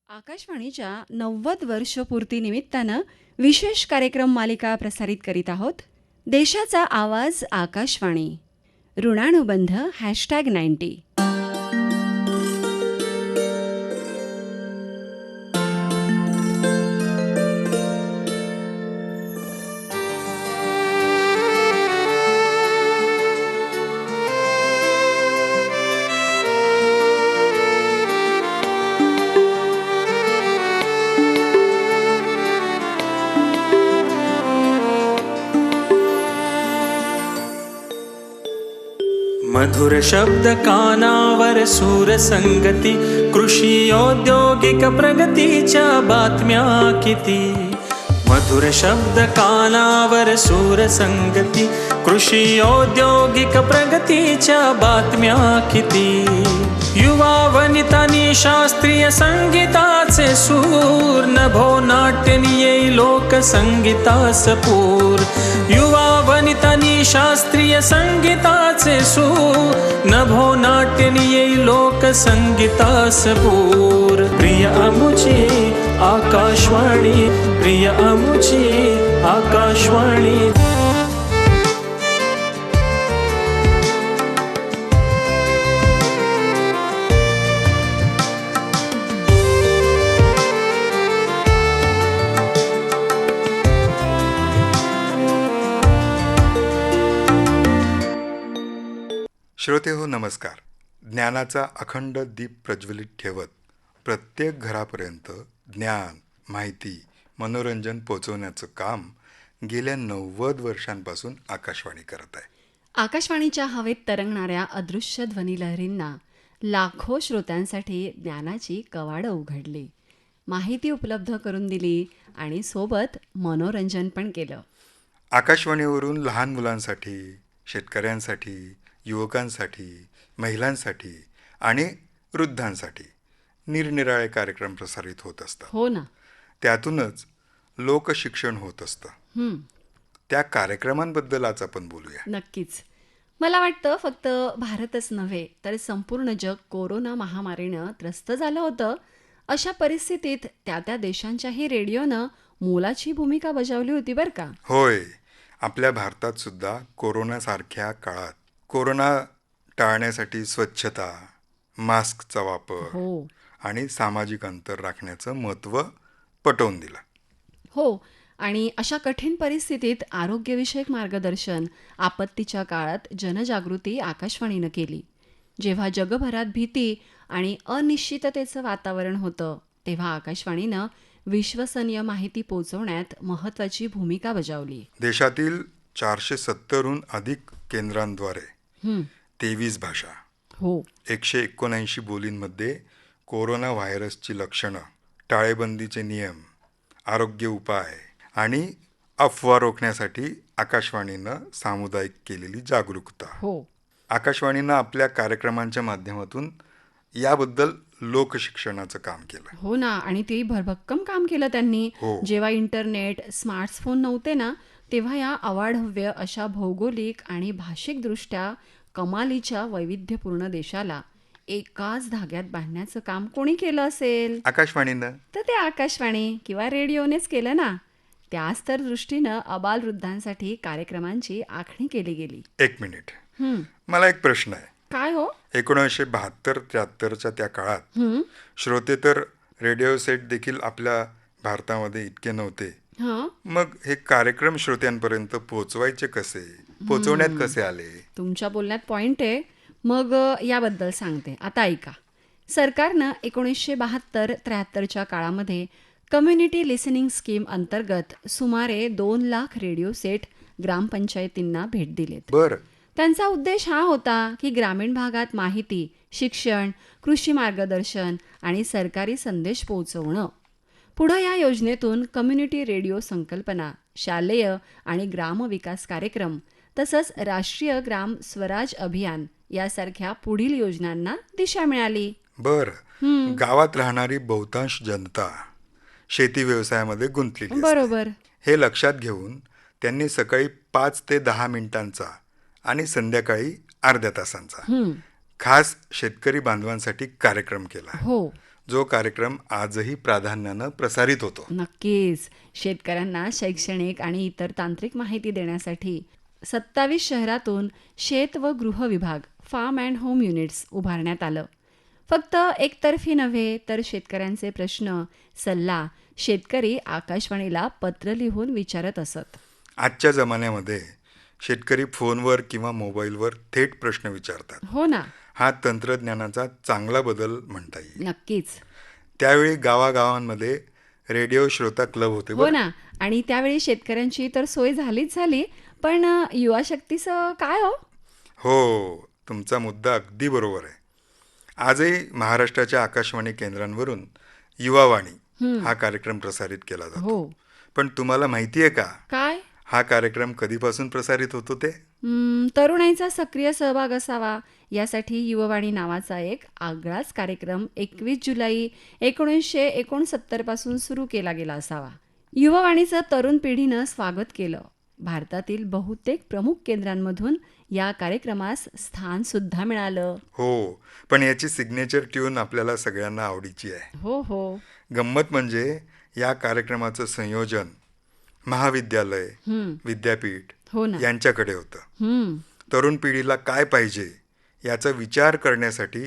आकाशवाणीच्या 90 वर्षपूर्तीनिमित्तानं विशेष कार्यक्रम मालिका प्रसारित करीत आहोत. देशाचा आवाज आकाशवाणी. ऋणानुबंध #90. मधुर शब्द कानावर सूर संगती, कृषी औद्योगिक प्रगतीच्या बातम्या किती. मधुर शब्द कानावर सूर संगती, कृषी औद्योगिक प्रगतीच्या बातम्या किती. युवा वनितांनी शास्त्रीय संगीताचे सूर, नभो नाट्यनीये लोकसंगीतास पूर. युवा वनितांनी शास्त्रीय संगीताचे सूर, नभो नाट्यनीये लोकसंगीतास पूर. प्रिय अमुची आकाशवाणी, प्रिय अमुची आकाशवाणी. श्रोते हो, नमस्कार. ज्ञानाचा अखंड दीप प्रज्वलित ठेवत प्रत्येक घरापर्यंत ज्ञान, माहिती, मनोरंजन पोचवण्याचं काम गेल्या 90 वर्षांपासून आकाशवाणी करत आहे. आकाशवाणीच्या हवेत तरंगणाऱ्या अदृश्य ध्वनिलहरींना लाखो श्रोत्यांसाठी ज्ञानाची कवाडं उघडली, माहिती उपलब्ध करून दिली आणि सोबत मनोरंजन पण केलं. आकाशवाणीवरून लहान मुलांसाठी, शेतकऱ्यांसाठी, युवकांसाठी, महिलांसाठी आणि वृद्धांसाठी निरनिराळे कार्यक्रम प्रसारित होत असतात. हो ना. त्यातूनच लोकशिक्षण होत असतं. त्या कार्यक्रमांबद्दल आज आपण बोलूया. नक्कीच. मला वाटतं फक्त भारतच नव्हे तर संपूर्ण जग कोरोना महामारीनं त्रस्त झालं होतं. अशा परिस्थितीत त्या देशांच्याही रेडिओनं मोलाची भूमिका बजावली होती बरं का. होय, आपल्या भारतात सुद्धा कोरोनासारख्या काळात कोरोना टाळण्यासाठी स्वच्छता, मास्कचा वापर हो आणि सामाजिक अंतर राखण्याचं महत्त्व पटवून दिलं. हो आणि अशा कठीण परिस्थितीत आरोग्यविषयक मार्गदर्शन, आपत्तीच्या काळात जनजागृती आकाशवाणीनं केली. जेव्हा जगभरात भीती आणि अनिश्चिततेचं वातावरण होतं तेव्हा आकाशवाणीनं विश्वसनीय माहिती पोहोचवण्यात महत्त्वाची भूमिका बजावली. देशातील 470हून अधिक केंद्रांद्वारे 23 भाषा, हो 179 बोलींमध्ये कोरोना व्हायरसची लक्षणं, टाळेबंदीचे नियम, आरोग्य उपाय आणि अफवा रोखण्यासाठी आकाशवाणीनं सामुदायिक केलेली जागरूकता. हो आकाशवाणीनं आपल्या कार्यक्रमांच्या माध्यमातून याबद्दल लोकशिक्षणाचं काम केलं. हो ना. आणि ते भरभक्कम काम केलं त्यांनी. हो. जेव्हा इंटरनेट, स्मार्टफोन नव्हते ना, तेव्हा या अवाढव्य अशा भौगोलिक आणि भाषिकदृष्ट्या कमालीच्या वैविध्यपूर्ण देशाला एकाच धाग्यात बांधण्याचं काम कोणी केलं असेल आकाशवाणीनं तर ते आकाशवाणी किंवा रेडिओनेच केलं ना. त्याच तर दृष्टीनं अबालवृद्धांसाठी कार्यक्रमांची आखणी केली गेली. एक मिनिट, मला एक प्रश्न आहे. काय हो? 1972-73च्या त्या काळात श्रोते तर रेडिओ सेट देखील आपल्या भारतामध्ये इतके नव्हते. हां, मग हे कार्यक्रम श्रोत्यांपर्यंत पोहोचवायचे कसे, पोहोचवण्यात कसे आले? तुमच्या बोलण्यात पॉइंट आहे. मग याबद्दल सांगते. आता ऐका. सरकारनं 1972-73च्या काळामध्ये कम्युनिटी लिसनिंग स्कीम अंतर्गत सुमारे 2 लाख रेडिओ सेट ग्रामपंचायतींना भेट दिलेत. बरं. त्यांचा उद्देश हा होता की ग्रामीण भागात माहिती, शिक्षण, कृषी मार्गदर्शन आणि सरकारी संदेश पोहोचवणं. पुढं या योजनेतून कम्युनिटी रेडिओ संकल्पना, शालेय आणि ग्रामविकास कार्यक्रम तसंच राष्ट्रीय ग्राम स्वराज अभियान यासारख्या पुढील योजनांना दिशा मिळाली. बरं. गावात राहणारी बहुतांश जनता शेती व्यवसायामध्ये गुंतलेली असते. बरोबर. हे लक्षात घेऊन त्यांनी सकाळी 5 ते 10 मिनिटांचा आणि संध्याकाळी अर्ध्या तासांचा खास शेतकरी बांधवांसाठी कार्यक्रम केला. हो. जो कार्यक्रम आजही प्राधान्यानं प्रसारित होतो. नक्कीच. शेतकऱ्यांना शैक्षणिक आणि इतर तांत्रिक माहिती देण्यासाठी 27 शहरातून शेत व गृह विभाग फार्म अँड होम युनिट्स उभारण्यात आलं. फक्त एकतर्फी नव्हे तर शेतकऱ्यांचे प्रश्न, सल्ला शेतकरी आकाशवाणीला पत्र लिहून विचारत असत. आजच्या जमान्यामध्ये शेतकरी फोनवर किंवा मोबाईलवर थेट प्रश्न विचारतात. हो ना. हा तंत्रज्ञानाचा चांगला बदल म्हणता येईल. नक्कीच. त्यावेळी गावागावांमध्ये रेडिओ श्रोता क्लब होते हो बरं. ना. आणि त्यावेळी शेतकऱ्यांची तर सोय झालीच झाली, पण युवा शक्तीचं काय हो? हो, तुमचा मुद्दा अगदी बरोबर आहे. आजही महाराष्ट्राच्या आकाशवाणी केंद्रांवरून युवावाणी हा कार्यक्रम प्रसारित केला जातो. हो. पण तुम्हाला माहिती आहे का काय? हा कार्यक्रम कधीपासून प्रसारित होतो ते? तरुणाईचा सक्रिय सहभाग असावा यासाठी युववाणी नावाचा एक आगळाच कार्यक्रम 21 जुलै 1969 पासून सुरू केला गेला असावा. युववाणीचं तरुण पिढीनं स्वागत केलं. भारतातील बहुतेक प्रमुख केंद्रांमधून या कार्यक्रमास स्थान सुद्धा मिळालं. हो, पण याची सिग्नेचर ट्यून आपल्याला सगळ्यांना आवडीची आहे. हो हो. गंमत म्हणजे या कार्यक्रमाचं संयोजन महाविद्यालय, विद्यापीठ हो ना. यांच्याकडे होतं. हम्म. तरुण पिढीला काय पाहिजे याचा विचार करण्यासाठी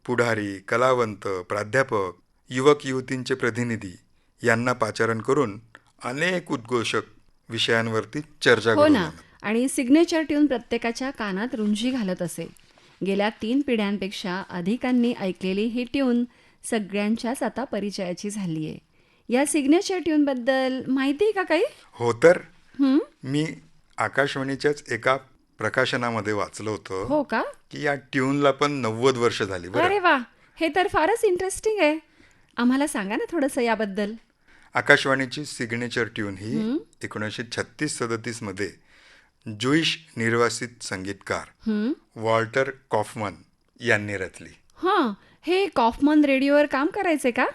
पुढारी, कलावंत, प्राध्यापक, युवक युवतींचे प्रतिनिधी यांना पाचारण करून अनेक उद्घोषक विषयांवरती चर्चा हो करून ना. आणत. आणि सिग्नेचर ट्यून प्रत्येकाच्या कानात रुंजी घालत असे. गेल्या 3 पिढ्यांपेक्षा अधिकांनी ऐकलेली ही ट्यून सगळ्यांच्याच आता परिचयाची झाली आहे. या सिग्नेचर ट्यूनबद्दल माहिती आहे का काही? हो तर, हं? मी आकाशवाणीच्याच एका प्रकाशनामध्ये वाचलं होतं हो का? की या ट्यूनला पण 90 वर्ष झाली बरं. अरे वा, हे तर फारच इंटरेस्टिंग आहे. आम्हाला सांगा ना थोडंसं याबद्दल. आकाशवाणीची सिग्नेचर ट्यून ही 1936-37 मध्ये ज्युईश निर्वासित संगीतकार वॉल्टर कॉफमन यांनी रचली. हां, हे कॉफमन रेडिओवर काम करायचे का?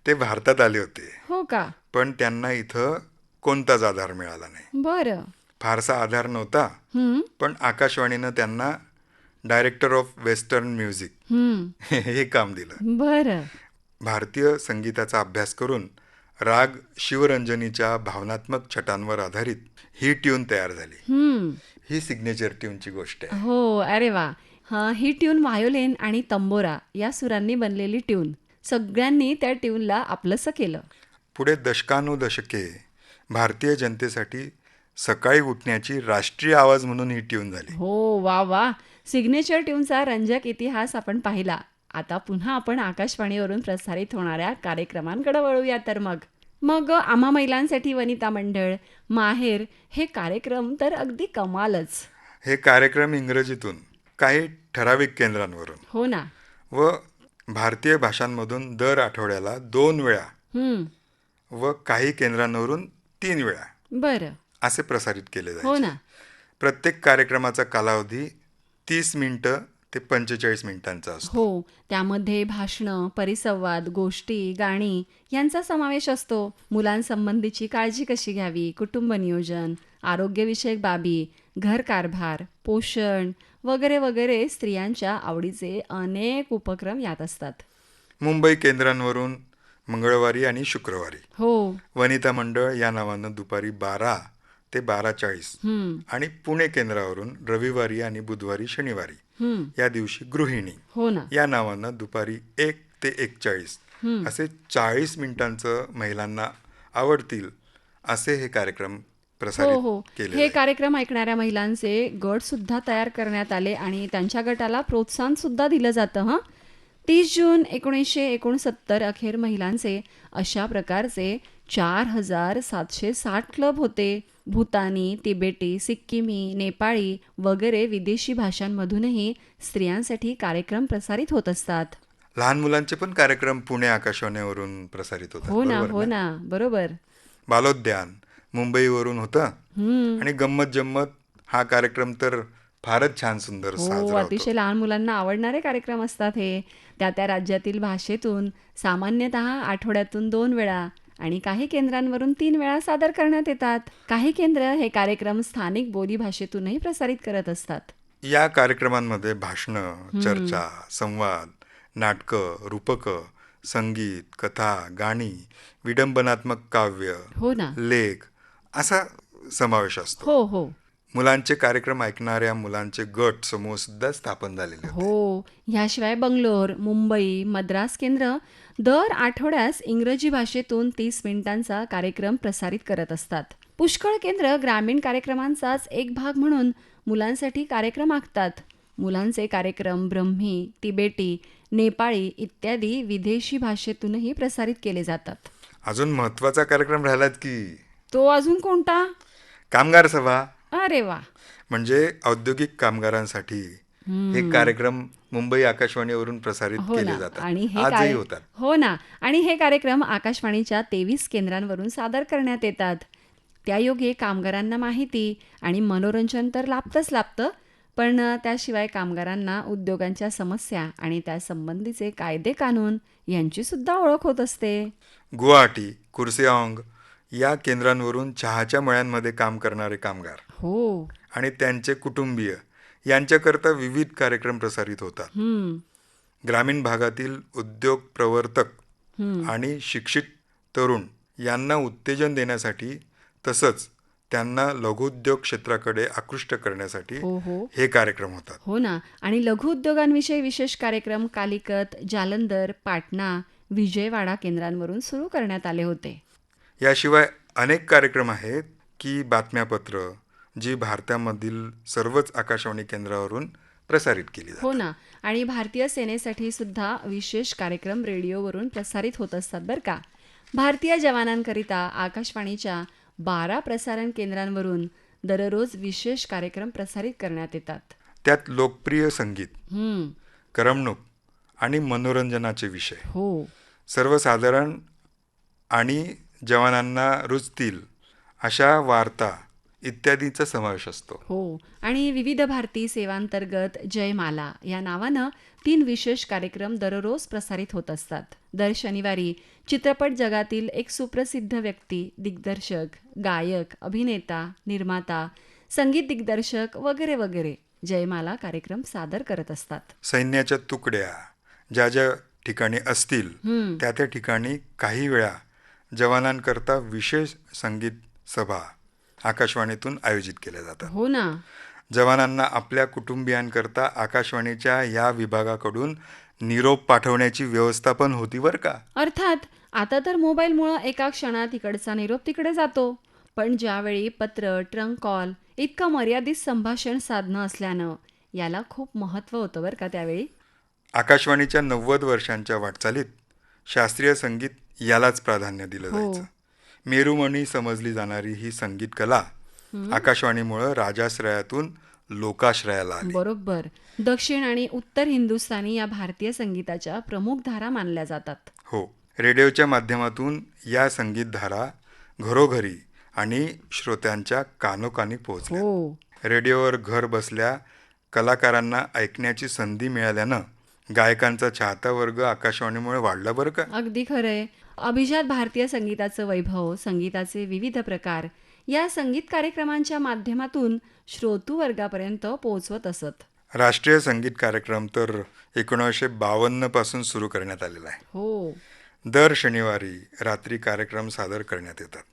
ते भारतात आले होते, हो का? पण त्यांना इथं कोणताच आधार मिळाला नाही. बरं. फारसा आधार नव्हता, पण आकाशवाणीनं त्यांना डायरेक्टर ऑफ वेस्टर्न म्युझिक हे काम दिलं. बरं. भारतीय संगीताचा अभ्यास करून राग शिवरंजनीच्या भावनात्मक छटांवर आधारित ही ट्यून तयार झाली. ही सिग्नेचर ट्यूनची गोष्ट आहे. हो, अरे वा. ही ट्यून व्हायोलिन आणि तंबोरा या सुरांनी बनलेली ट्यून. सगळ्यांनी त्या ट्यूनला आपलंसं केलं. पुढे दशकानुदशके भारतीय जनतेसाठी सकाळी उठण्याची राष्ट्रीय आवाज म्हणून ही ट्यून झाली. हो, वा वा. सिग्नेचर ट्यूनचा रंजक इतिहास आपण पाहिला. आता पुन्हा आपण आकाशवाणीवरून प्रसारित होणाऱ्या कार्यक्रमांकडे वळूया तर मग आम्हा महिलांसाठी वनिता मंडळ, माहेर हे कार्यक्रम तर अगदी कमालच. हे कार्यक्रम इंग्रजीतून, काही ठराविक केंद्रांवरून हो ना. व भारतीय भाषांमधून दर आठवड्याला 2 वेळा व काही केंद्रांवरून 3 वेळा बरं. असे प्रसारित केले हो जायचे. ना. प्रत्येक कार्यक्रमाचा कालावधी 30 मिनिटं ते 45 मिनिटांचा असतो. हो, त्यामध्ये भाषणं, परिसंवाद, गोष्टी, गाणी यांचा समावेश असतो. मुलांसंबंधीची काळजी कशी घ्यावी, कुटुंब नियोजन, आरोग्यविषयक बाबी, घरकारभार, पोषण वगैरे वगैरे स्त्रियांच्या आवडीचे अनेक उपक्रम यात असतात. मुंबई केंद्रांवरून मंगळवारी आणि शुक्रवारी हो. वनिता मंडळ या नावानं दुपारी 12 ते 12:40 आणि पुणे केंद्रावरून रविवारी आणि बुधवारी शनिवारी या दिवशी गृहिणी हो ना. या नावानं दुपारी 1 ते 1:40 असे 40 मिनिटांचं महिलांना आवडतील असे हे कार्यक्रम हो प्रसारित हो. केले हे आहेत. कार्यक्रम ऐकणाऱ्या महिलांचे गट सुद्धा तयार करण्यात आले आणि त्यांच्या गटाला प्रोत्साहन सुद्धा दिलं जातं. 30 जून 1969 अखेर महिलांचे अशा प्रकारचे 4760 क्लब होते. भूतानी, तिबेटी, सिक्कीमी, नेपाळी वगैरे विदेशी भाषांमधूनही स्त्रियांसाठी कार्यक्रम प्रसारित होत असतात. लहान मुलांचे पण कार्यक्रम पुणे आकाशवाणीवरून प्रसारित होतात. हो ना. बरोबर हो ना? ना. बरोबर. बालोद्यान मुंबईवरून होतं आणि गंमत जम्मत हा कार्यक्रम तर फारच छान सुंदर हो, साजरा होतो. अतिशय लहान मुलांना आवडणारे कार्यक्रम असतात हे. त्या राज्यातील भाषेतून सामान्यतः आठवड्यातून 2 वेळा आणि काही केंद्रांवरून 3 वेळा सादर करण्यात येतात. काही केंद्र हे कार्यक्रम स्थानिक बोलीभाषेतूनही प्रसारित करत असतात. या कार्यक्रमांमध्ये भाषणं, चर्चा, संवाद, नाटकं, रूपकं, संगीत, कथा, गाणी, विडंबनात्मक काव्य, हो ना. लेख असा समावेश असतो. हो हो मुलांचे कार्यक्रम ऐकणाऱ्या मुलांचे गट समूह सुद्धा स्थापन झालेले होते. हो. ह्याशिवाय बंगलोर, मुंबई, मद्रास केंद्र दर आठवड्यास इंग्रजी भाषेतून 30 मिनिटांचा कार्यक्रम प्रसारित करत असतात. पुष्कळ केंद्र ग्रामीण कार्यक्रमांचाच एक भाग म्हणून मुलांसाठी कार्यक्रम आखतात. मुलांचे कार्यक्रम ब्रह्मी, तिबेटी, नेपाळी इत्यादी विदेशी भाषेतूनही प्रसारित केले जातात. अजून महत्त्वाचा कार्यक्रम राहिलाच की तो अजून कोणता? कामगार सभा. अरे वा. म्हणजे औद्योगिक कामगारांसाठी हे कार्यक्रम मुंबई आकाशवाणीवरून प्रसारित हो केले ना. जातात. आणि हे आजही होतात. हो ना. आणि हे कार्यक्रम आकाशवाणीच्या 23 केंद्रांवरून सादर करण्यात येतात. त्यायोगे कामगारांना माहिती आणि मनोरंजन तर लाभतं, पण त्याशिवाय कामगारांना उद्योगांच्या समस्या आणि त्यासंबंधीचे कायदे कानून यांची सुद्धा ओळख होत असते. गुवाहाटी, कुर्सेआंग या केंद्रांवरून चहाच्या मळ्यांमध्ये काम करणारे कामगार हो. आणि त्यांचे कुटुंबीय यांच्याकरता विविध कार्यक्रम प्रसारित होतात. हम्म. ग्रामीण भागातील उद्योग प्रवर्तक आणि शिक्षित तरुण यांना उत्तेजन देण्यासाठी तसंच त्यांना लघुउद्योग क्षेत्राकडे आकृष्ट करण्यासाठी हो हो हे कार्यक्रम होतात. हो ना. आणि लघुउद्योगांविषयी विशेष कार्यक्रम कालिकत, जालंधर, पाटणा, विजयवाडा केंद्रांवरून सुरू करण्यात आले होते. याशिवाय अनेक कार्यक्रम आहेत की बातम्यापत्र जी भारतामधील सर्वच आकाशवाणी केंद्रावरून प्रसारित केली जातात. हो ना. आणि भारतीय सेनेसाठी सुद्धा विशेष कार्यक्रम रेडिओवरून प्रसारित होत असतात बरं का. भारतीय जवानांकरिता आकाशवाणीच्या 12 प्रसारण केंद्रांवरून दररोज विशेष कार्यक्रम प्रसारित करण्यात येतात. त्यात लोकप्रिय संगीत, हम्म. करमणूक आणि मनोरंजनाचे विषय, हो सर्वसाधारण आणि जवानांना रुचतील अशा वार्ता इत्यादीचा समावेश असतो. हो. आणि विविध भारती सेवांतर्गत जयमाला या नावानं 3 विशेष कार्यक्रम दररोज प्रसारित होत असतात. दर शनिवारी चित्रपट जगातील एक सुप्रसिद्ध व्यक्ती, दिग्दर्शक, गायक, अभिनेता, निर्माता, संगीत दिग्दर्शक वगैरे वगैरे जयमाला कार्यक्रम सादर करत असतात. सैन्याच्या तुकड्या ज्या ज्या ठिकाणी असतील त्या त्या ठिकाणी काही वेळा जवानांकरता विशेष संगीत सभा आकाशवाणीतून आयोजित केल्या जातात. हो ना. जवानांना आपल्या कुटुंबियांकरता आकाशवाणीच्या या विभागाकडून निरोप पाठवण्याची व्यवस्था पण होती बरं का. अर्थात आता तर मोबाईलमुळं एका क्षणात इकडचा निरोप तिकडे जातो. पण ज्यावेळी पत्र, ट्रंक कॉल इतकं मर्यादित संभाषण साधनं असल्यानं याला खूप महत्त्व होतं बरं का त्यावेळी. आकाशवाणीच्या 90 वर्षांच्या वाटचालीत शास्त्रीय संगीत यालाच प्राधान्य दिलं जायचं. मेरुमणी समजली जाणारी ही संगीत कला आकाशवाणीमुळं राजाश्रयातून लोकाश्रयाला आली. बरोबर. दक्षिण आणि उत्तर हिंदुस्थानी या भारतीय संगीताच्या प्रमुख धारा मानल्या जातात. हो, रेडिओच्या माध्यमातून या संगीत धारा घरोघरी आणि श्रोत्यांच्या कानोकानी पोहोचल्या. हो रेडिओवर घर बसल्या कलाकारांना ऐकण्याची संधी मिळाल्यानं गायकांचा चाहता वर्ग आकाशवाणीमुळे वाढला बरं का. अगदी खरंय. अभिजात भारतीय संगीताचं वैभव, संगीताचे विविध प्रकार या संगीत कार्यक्रमांच्या माध्यमातून श्रोतू वर्गापर्यंत पोहोचवत असत. राष्ट्रीय संगीत कार्यक्रम तर 1952 पासून सुरू करण्यात आलेला आहे. हो. दर शनिवारी रात्री कार्यक्रम सादर करण्यात येतात.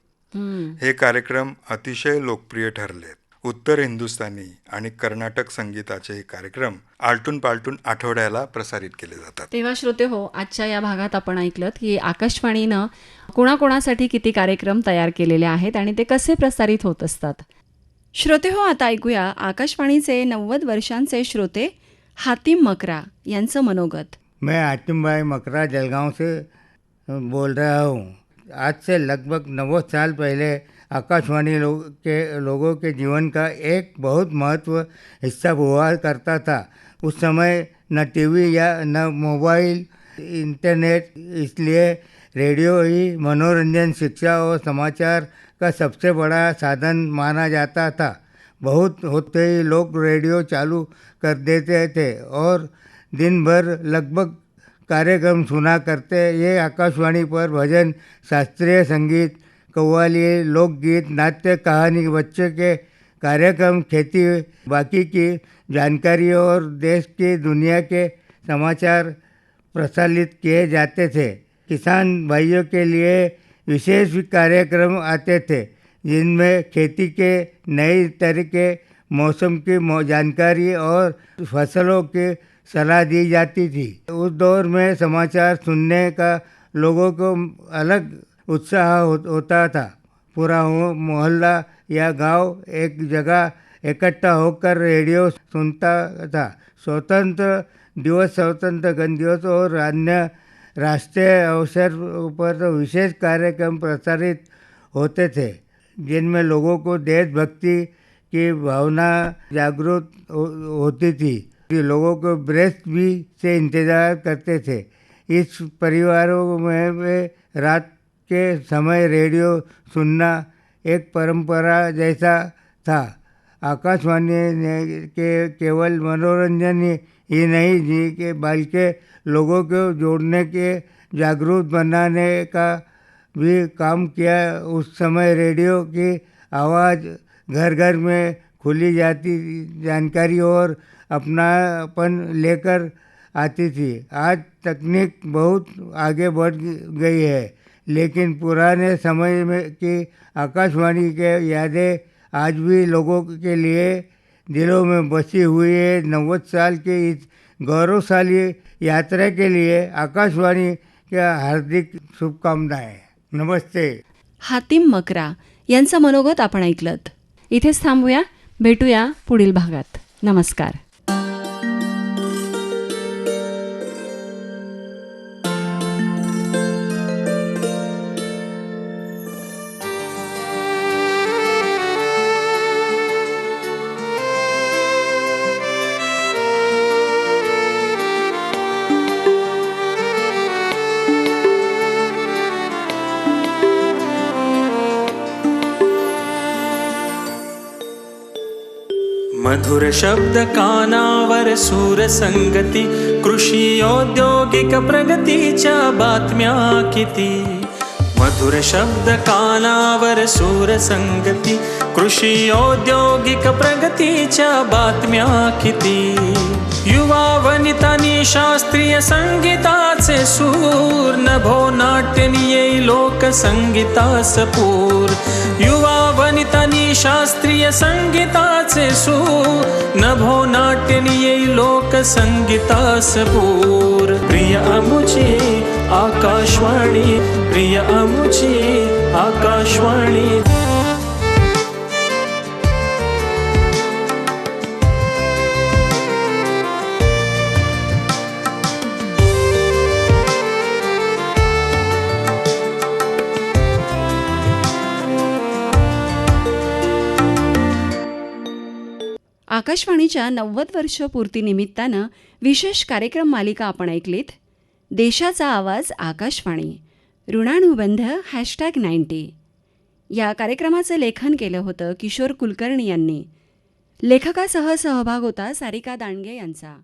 हे कार्यक्रम अतिशय लोकप्रिय ठरले आहेत. उत्तर हिंदुस्थानी आणि कर्नाटक संगीताचे हे कार्यक्रम आलटून पालटून आठवड्याला प्रसारित केले जातात. तेव्हा श्रोते हो, आजच्या या भागात आपण ऐकलं की आकाशवाणीनं कोणाकोणासाठी किती कार्यक्रम तयार केलेले आहेत आणि ते कसे प्रसारित होत असतात. श्रोते हो, आता ऐकूया आकाशवाणीचे 90 वर्षांचे श्रोते हातिम मकरा यांचं मनोगत. मैं हातिम भाई मकरा जलगांव से बोल रहा हूँ. आज से लगभग 90 साल पहले आकाशवाणी लोगों के जीवन का एक बहुत महत्व हिस्सा हुआ करता था. उस समय न टीवी या न मोबाइल, इंटरनेट, इसलिए रेडियो ही मनोरंजन, शिक्षा और समाचार का सबसे बड़ा साधन माना जाता था. बहुत होते ही लोग रेडियो चालू कर देते थे और दिन भर लगभग कार्यक्रम सुना करते. ये आकाशवाणी पर भजन, शास्त्रीय संगीत, कव्वाली, लोकगीत, नाट्य, कहानी, बच्चे के कार्यक्रम, खेती, बाकी की जानकारी और देश की दुनिया के समाचार प्रसारित किए जाते थे। किसान भाइयों के लिए विशेष कार्यक्रम आते थे जिनमें खेती के नए तरीके, मौसम की जानकारी और फसलों की सलाह दी जाती थी। उस दौर में समाचार सुनने का लोगों को अलग उत्साह होता था। पूरा मोहल्ला या गांव एक जगह इकट्ठा होकर रेडियो सुनता था। स्वतंत्र दिवस, स्वतंत्र गण दिवस और अन्य राष्ट्रीय अवसर पर तो विशेष कार्यक्रम प्रसारित होते थे जिनमें लोगों को देशभक्ति की भावना जागृत होती थी। लोगों को ब्रेस्ट भी से इंतज़ार करते थे। इस परिवारों में वे रात के समय रेडियो सुनना एक परंपरा जैसा था। आकाशवाणी ने केवल मनोरंजन ही नहीं जी के बल्कि लोगों को जोड़ने के, जागरूक बनाने का भी काम किया। उस समय रेडियो की आवाज़ घर घर में खुली जाती जानकारी और अपनापन लेकर आती थी। आज तकनीक बहुत आगे बढ़ गई है, लेकिन पुराने समय में की आकाशवाणी के यादें आज भी लोगों के लिए दिलों में बसी हुई है। 90 साल की इस गौरवशाली यात्रा के लिए आकाशवाणी के हार्दिक शुभकामनाएं। नमस्ते. हातिम मकरा यांचं मनोगत आपण ऐकलत. इथेच थांबूया. भेटूया पुढील भागात. नमस्कार. मधुर शब्द कानावर सूर संगती, कृषी औद्योगिक प्रगतीच्या बातम्या किती. मधुर शब्द कानावर सूर संगती, कृषी औद्योगिक प्रगतीच्या बातम्या किती. युवा वनितांनी शास्त्रीय संगीताचे सूर, नभो नाट्यनीये लोकसंगीतास पूर. युवा वनितांनी शास्त्रीय संगीताचे सूर, नभो नाट्यनीये लोकसंगीतास पूर. प्रिय अमुची आकाशवाणी, प्रिय अमुची आकाशवाणी. आकाशवाणीच्या 90 वर्ष पूर्तीनिमित्तानं विशेष कार्यक्रम मालिका आपण ऐकलीत. देशाचा आवाज आकाशवाणी, ऋणानुबंध #90. या कार्यक्रमाचं लेखन केलं होतं किशोर कुलकर्णी यांनी. लेखकासह सहभाग होता सारिका दांडगे यांचा.